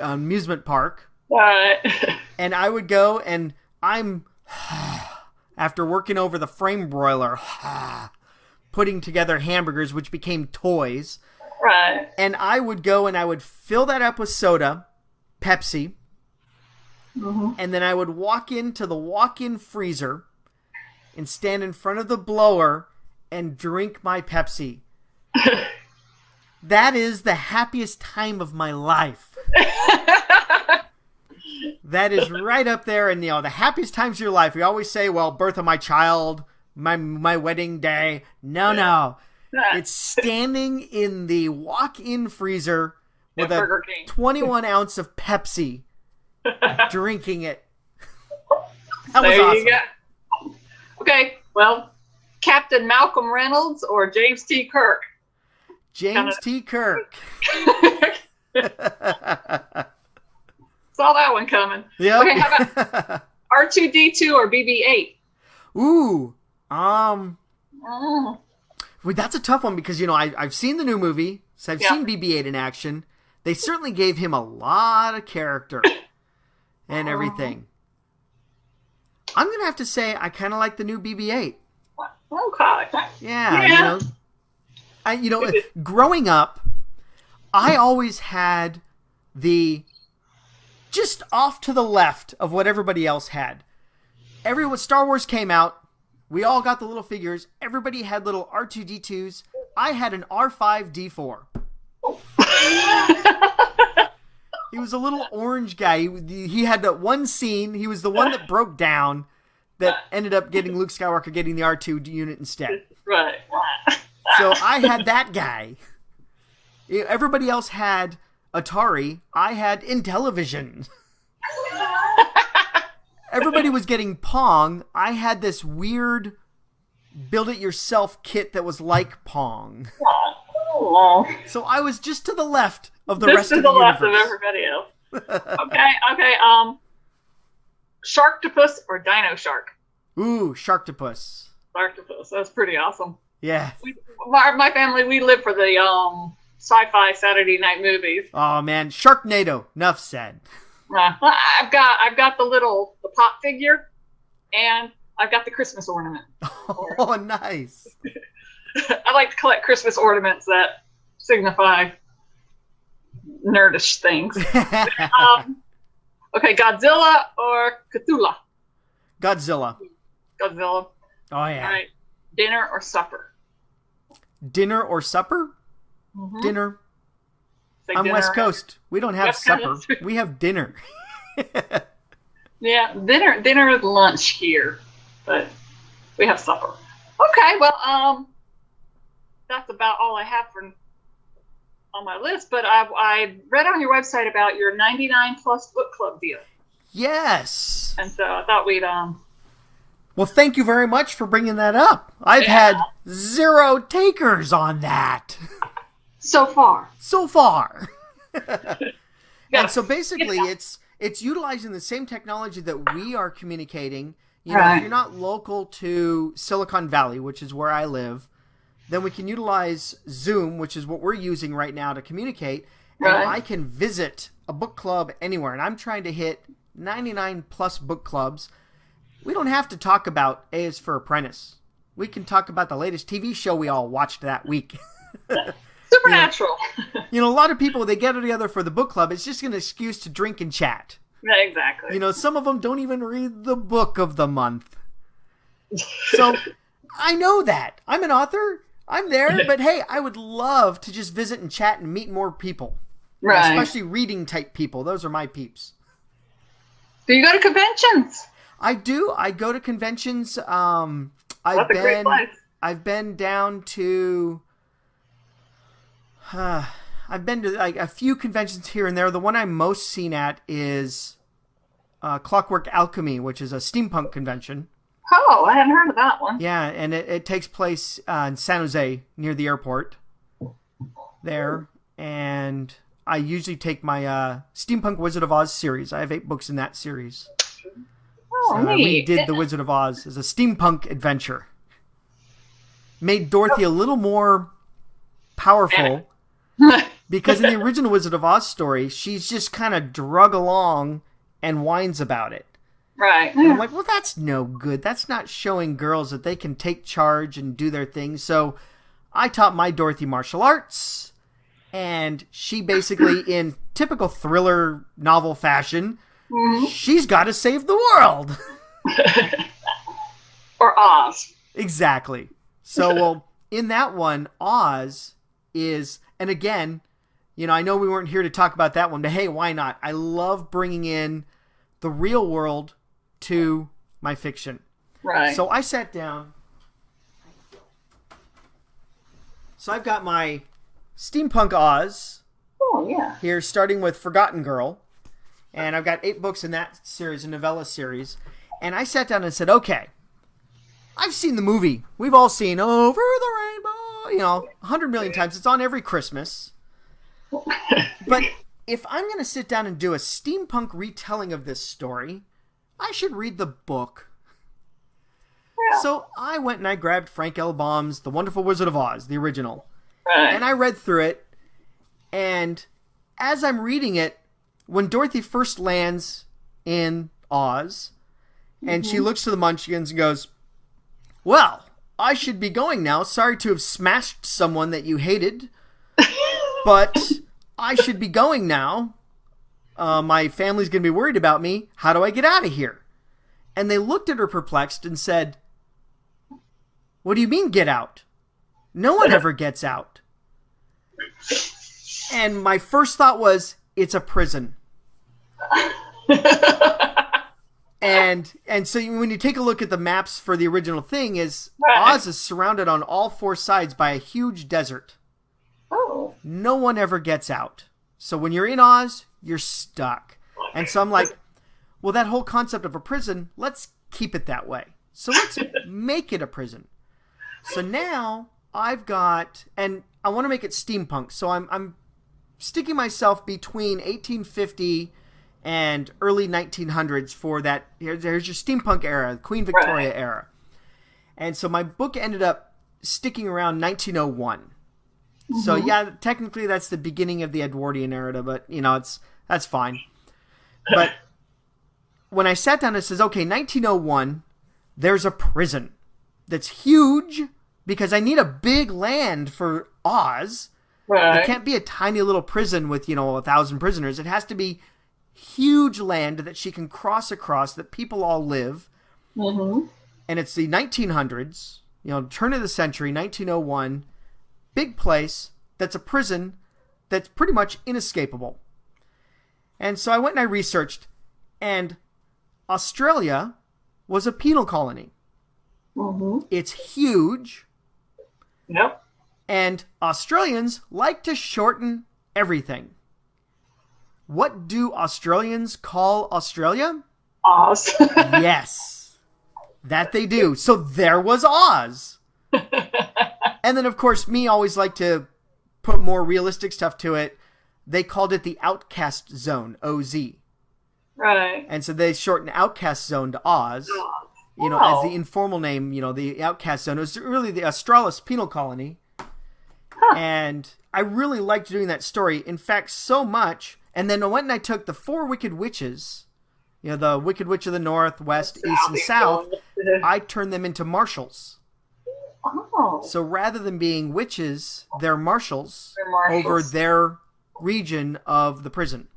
amusement park. And I would go, and I'm, after working over the frame broiler, putting together hamburgers, which became toys. Right. And I would go and I would fill that up with soda, Pepsi, and then I would walk into the walk-in freezer and stand in front of the blower and drink my Pepsi. That is the happiest time of my life. That is right up there, and the happiest times of your life. We always say, well, birth of my child, my wedding day. No. It's standing in the walk-in freezer with a 21-ounce of Pepsi, drinking it. That was awesome. You go. Okay, well, Captain Malcolm Reynolds or James T. Kirk? James T. Kirk. Saw that one coming. Yep. Okay, how about R2-D2 or BB-8? Ooh. Well, that's a tough one because, I've seen the new movie, so I've seen BB-8 in action. They certainly gave him a lot of character and everything. I'm going to have to say I kind of like the new BB-8. Okay. Yeah. Growing up, I always had the just off to the left of what everybody else had. Star Wars came out. We all got the little figures. Everybody had little R2-D2s. I had an R5-D4. He was a little orange guy. He had that one scene. He was the one that broke down that ended up getting Luke Skywalker getting the R2 unit instead. Right. So I had that guy. Everybody else had Atari. I had Intellivision. Everybody was getting Pong. I had this weird build-it-yourself kit that was like Pong. So I was just to the left of the rest of the universe. Just to the left of everybody else. Okay. Sharktopus or Dino Shark? Ooh, Sharktopus. Sharktopus. That's pretty awesome. Yeah. My family, we live for the sci-fi Saturday night movies. Oh man, Sharknado. Enough said. I've got the pop figure, and I've got the Christmas ornament. Oh, nice. I like to collect Christmas ornaments that signify nerdish things. Okay, Godzilla or Cthulhu? Godzilla. Oh, yeah. All right. Dinner or supper? Dinner or supper? Mm-hmm. Dinner. I'm dinner. West Coast. We don't have supper. We have dinner. Yeah, dinner is lunch here, but we have supper. Okay, well, that's about all I have on my list. But I read on your website about your 99 plus book club deal. Yes. And so I thought we'd Well, thank you very much for bringing that up. I've had 0 takers on that. So far. And so basically it's utilizing the same technology that we are communicating. If you're not local to Silicon Valley, which is where I live, then we can utilize Zoom, which is what we're using right now to communicate, and Right. I can visit a book club anywhere. And I'm trying to hit 99 plus book clubs. We don't have to talk about A is for Apprentice. We can talk about the latest TV show we all watched that week. Supernatural. A lot of people, they get together for the book club. It's just an excuse to drink and chat. Yeah, exactly. Some of them don't even read the book of the month. So I know that. I'm an author. I'm there. But hey, I would love to just visit and chat and meet more people. Right. Especially reading type people. Those are my peeps. Do you go to conventions? I do. I go to conventions. That's a great place. I've been down to... I've been to like a few conventions here and there. The one I'm most seen at is Clockwork Alchemy, which is a steampunk convention. Oh, I hadn't heard of that one. Yeah, and it takes place in San Jose near the airport there. And I usually take my Steampunk Wizard of Oz series. I have 8 books in that series. Oh, So neat. we did The Wizard of Oz as a steampunk adventure. Made Dorothy a little more powerful. Because in the original Wizard of Oz story, she's just kind of drug along and whines about it. Right. And I'm like, well, that's no good. That's not showing girls that they can take charge and do their thing. So I taught my Dorothy martial arts, and she basically, in typical thriller novel fashion, she's got to save the world. Or Oz. Exactly. So, well, in that one, Oz is... And again, I know we weren't here to talk about that one, but hey, why not? I love bringing in the real world to my fiction. Right. So I sat down. So I've got my Steampunk Oz Oh, yeah. here, starting with Forgotten Girl. And I've got 8 books in that series, a novella series. And I sat down and said, okay, I've seen the movie. We've all seen Over the Rainbow, 100 million times. It's on every Christmas. But if I'm going to sit down and do a steampunk retelling of this story, I should read the book. Yeah. So I went and I grabbed Frank L. Baum's The Wonderful Wizard of Oz, the original. Right. And I read through it. And as I'm reading it, when Dorothy first lands in Oz, and she looks to the Munchkins and goes, well, I should be going now. Sorry to have smashed someone that you hated, but I should be going now. My family's going to be worried about me. How do I get out of here? And they looked at her perplexed and said, what do you mean get out? No one ever gets out. And my first thought was, it's a prison. And so when you take a look at the maps for the original thing, Oz is surrounded on all 4 sides by a huge desert. Oh. No one ever gets out. So when you're in Oz, you're stuck. And so I'm like, well, that whole concept of a prison, let's keep it that way. So let's make it a prison. So now I've got, and I want to make it steampunk. So I'm sticking myself between 1850 and early 1900s for that. There's your steampunk era, Queen Victoria era. And so my book ended up sticking around 1901. So yeah, technically that's the beginning of the Edwardian era, but that's fine. But when I sat down, it says, okay, 1901, there's a prison that's huge because I need a big land for Oz. Right. It can't be a tiny little prison with, 1,000 prisoners. It has to be huge land that she can cross across, that people all live. Mm-hmm. And it's the 1900s, turn of the century, 1901, big place that's a prison that's pretty much inescapable. And so I went and I researched, and Australia was a penal colony. Mm-hmm. It's huge. Yep. And Australians like to shorten everything. What do Australians call Australia? Oz. Yes, that they do. So there was Oz. And then, of course, me always like to put more realistic stuff to it. They called it the Outcast Zone, OZ. Right. And so they shortened Outcast Zone to Oz. as the informal name, the outcast zone. It was really the Australis penal colony. Huh. And I really liked doing that story. In fact, so much. And then I went and I took the 4 Wicked Witches, the Wicked Witch of the North, West, East, and South. I turned them into marshals. Oh. So rather than being witches, they're marshals over marshals. their region of the prison.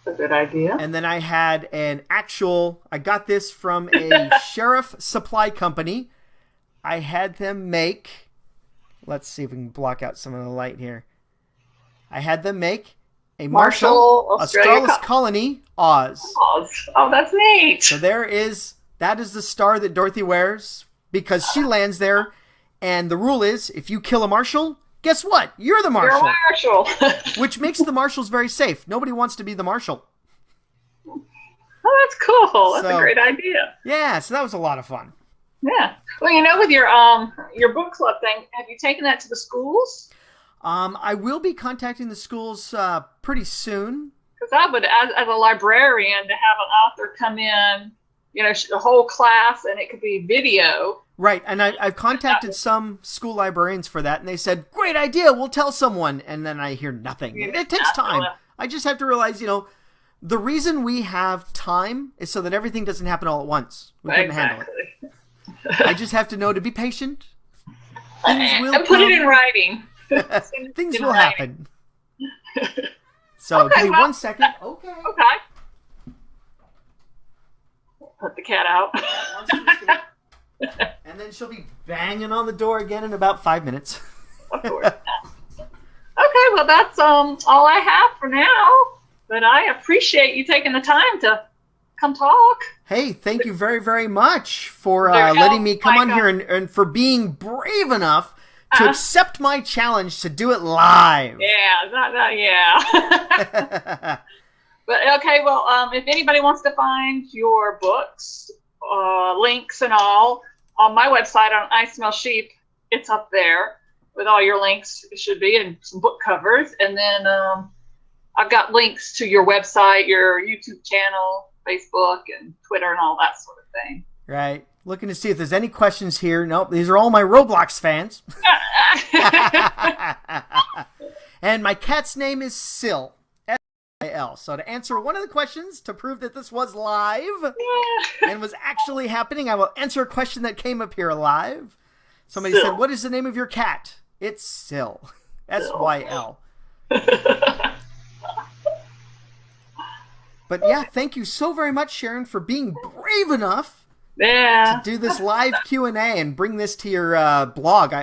That's a good idea. And then I had I got this from a sheriff supply company. I had them make, let's see if we can block out some of the light here. I had them make a Marshall Australis colony, Oz. Oh, that's neat. So that is the star that Dorothy wears because she lands there. And the rule is, if you kill a marshal, guess what? You're the marshal. You're a marshal. Which makes the marshals very safe. Nobody wants to be the marshal. Oh, that's cool. That's a great idea. Yeah, so that was a lot of fun. Yeah. Well, with your book club thing, have you taken that to the schools? I will be contacting the schools pretty soon. Because I would, as a librarian, to have an author come in, the whole class, and it could be video. Right, and I've contacted some school librarians for that, and they said, great idea, we'll tell someone, and then I hear nothing. It takes time. I just have to realize, the reason we have time is so that everything doesn't happen all at once. We couldn't handle it. I just have to know to be patient. Things will put it in writing. Things will happen. So give me 1 second. Okay. Put the cat out. And then she'll be banging on the door again in about 5 minutes. Of course. Okay, well that's all I have for now. But I appreciate you taking the time to come talk. Hey, thank you very, very much for letting me come on here and for being brave enough to accept my challenge to do it live. Yeah, yeah. But okay, well, if anybody wants to find your books, links and all, on my website on I Smell Sheep, it's up there with all your links. It should be, and some book covers. And then I've got links to your website, your YouTube channel, Facebook, and Twitter, and all that sort of thing. Right. Looking to see if there's any questions here. Nope, these are all my Roblox fans. And my cat's name is Sil. S-I-L. So to answer one of the questions, to prove that this was live and was actually happening, I will answer a question that came up here live. Somebody said, what is the name of your cat? It's Sil. S-Y-L. But yeah, thank you so very much, Sharon, for being brave enough to do this live Q&A and bring this to your blog.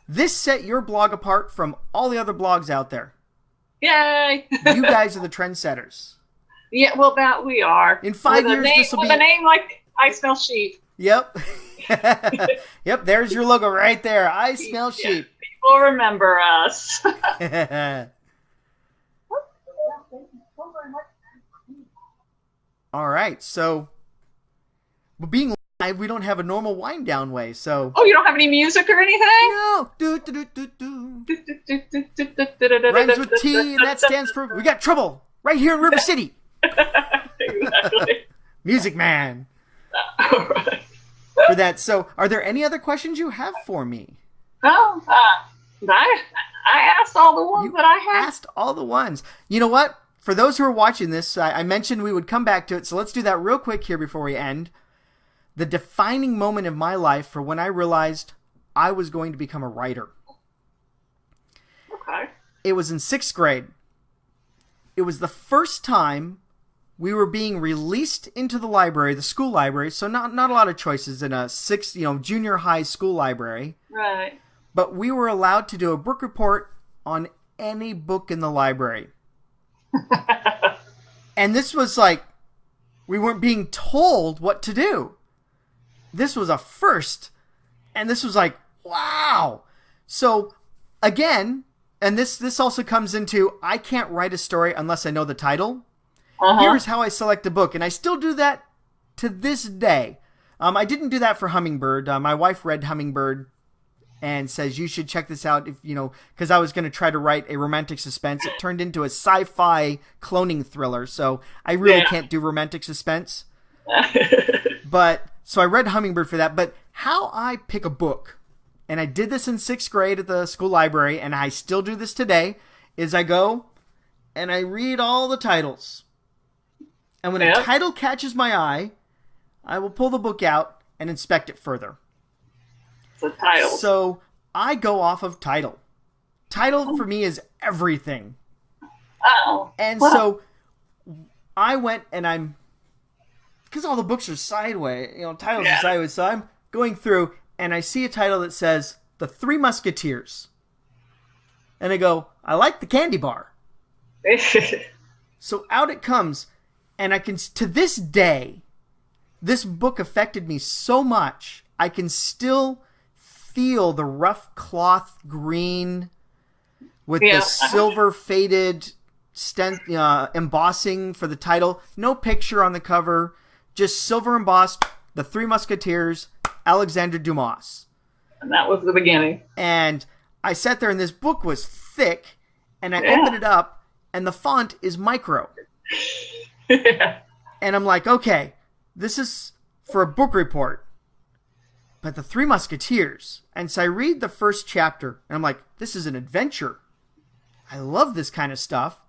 This set your blog apart from all the other blogs out there. Yay! You guys are the trendsetters. Yeah, well, that we are. In 5 years, this will be... With a name like I Smell Sheep. Yep. Yep, there's your logo right there. I Smell Sheep. People remember us. All right, so being live, we don't have a normal wind down way, so... Oh, you don't have any music or anything? No. Rhymes with T, and that stands for we got trouble right here in River City. Exactly. Music Man. All right. For that, so are there any other questions you have for me? No, I asked all the ones that I had. Asked all the ones. You know what? For those who are watching this, I mentioned we would come back to it, so let's do that real quick here before we end. The defining moment of my life for when I realized I was going to become a writer. Okay. It was in 6th grade. It was the first time we were being released into the library, the school library, so not a lot of choices in a junior high school library. Right. But we were allowed to do a book report on any book in the library. And this was like, we weren't being told what to do. This was a first. And this was like, wow. So again, and this also comes into, I can't write a story unless I know the title. Here's how I select a book. And I still do that to this day. I didn't do that for Hummingbird. My wife read Hummingbird and says, you should check this out, because I was going to try to write a romantic suspense. It turned into a sci-fi cloning thriller, so I really can't do romantic suspense. But so I read Hummingbird for that. But how I pick a book, and I did this in 6th grade at the school library, and I still do this today, is I go and I read all the titles. And when a title catches my eye, I will pull the book out and inspect it further. The title. So I go off of title. Title for me is everything. Oh. And so I went and because all the books are sideways, titles are sideways, so I'm going through and I see a title that says The Three Musketeers. And I go, I like the candy bar. So out it comes, and I can, to this day, this book affected me so much, I can still feel the rough cloth green with the silver faded embossing for the title. No picture on the cover, just silver embossed, The Three Musketeers, Alexandre Dumas. And that was the beginning. And I sat there, and this book was thick, and I opened it up, and the font is micro. And I'm like, okay, this is for a book report. But The Three Musketeers. And so I read the first chapter, and I'm like, this is an adventure. I love this kind of stuff.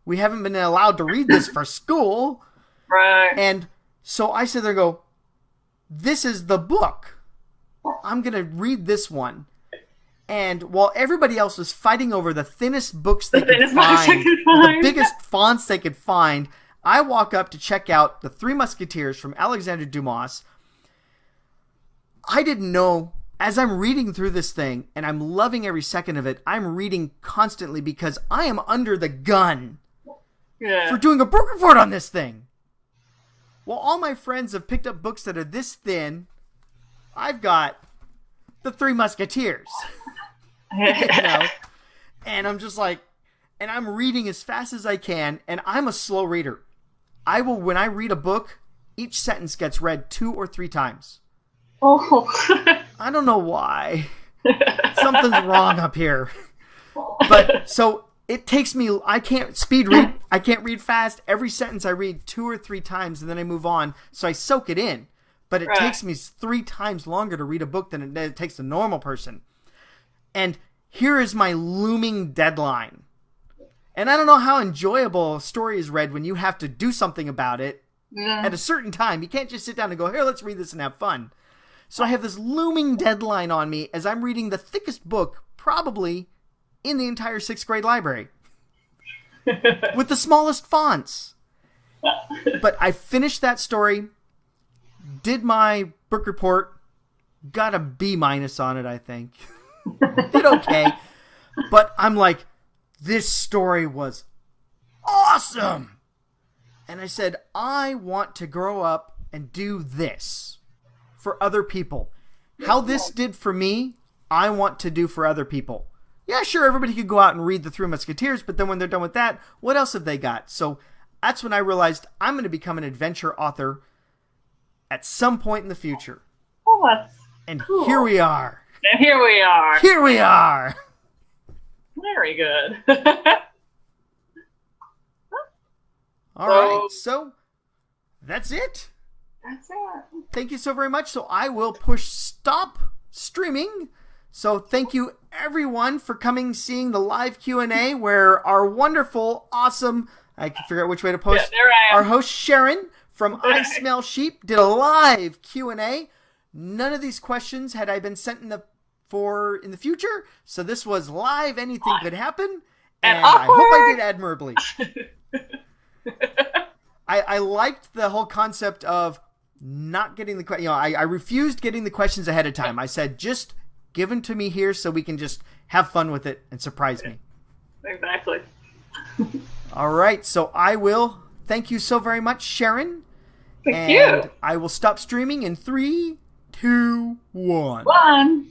We haven't been allowed to read this for school. Right. And so I sit there and go, this is the book. I'm going to read this one. And while everybody else was fighting over the thinnest books they could find, the biggest fonts they could find, I walk up to check out The Three Musketeers from Alexandre Dumas. I didn't know, as I'm reading through this thing, and I'm loving every second of it, I'm reading constantly because I am under the gun for doing a book report on this thing. While all my friends have picked up books that are this thin, I've got The Three Musketeers. And I'm just like, and I'm reading as fast as I can, and I'm a slow reader. When I read a book, each sentence gets read 2 or 3 times. Oh. I don't know why. Something's wrong up here. But so it takes me, I can't speed read. I can't read fast. Every sentence I read 2 or 3 times, and then I move on. So I soak it in. But it takes me 3 times longer to read a book than it takes a normal person. And here is my looming deadline. And I don't know how enjoyable a story is read when you have to do something about it at a certain time. You can't just sit down and go, here, let's read this and have fun. So I have this looming deadline on me as I'm reading the thickest book probably in the entire 6th grade library with the smallest fonts. But I finished that story, did my book report, got a B- on it, I think. Did okay. But I'm like, this story was awesome. And I said, I want to grow up and do this for other people. How this did for me, I want to do for other people. Yeah, sure, everybody could go out and read The Three Musketeers, but then when they're done with that, what else have they got? So that's when I realized I'm going to become an adventure author at some point in the future. Oh, that's cool. Here we are. And here we are. Here we are. Very good. All right, so that's it. That's it. Thank you so very much. So I will push stop streaming. So thank you everyone for coming, seeing the live Q&A where our wonderful, awesome, I can figure out which way to post. Yeah, there I am. Our host Sharon from I Smell Sheep did a live Q&A. None of these questions had I been sent in the future. So this was live. Anything could happen. And I hope I did admirably. I liked the whole concept of not getting the question. I refused getting the questions ahead of time. I said, just give them to me here so we can just have fun with it and surprise me. Exactly. All right. So I will. Thank you so very much, Sharon. Thank you. I will stop streaming in 3, 2, 1. 1.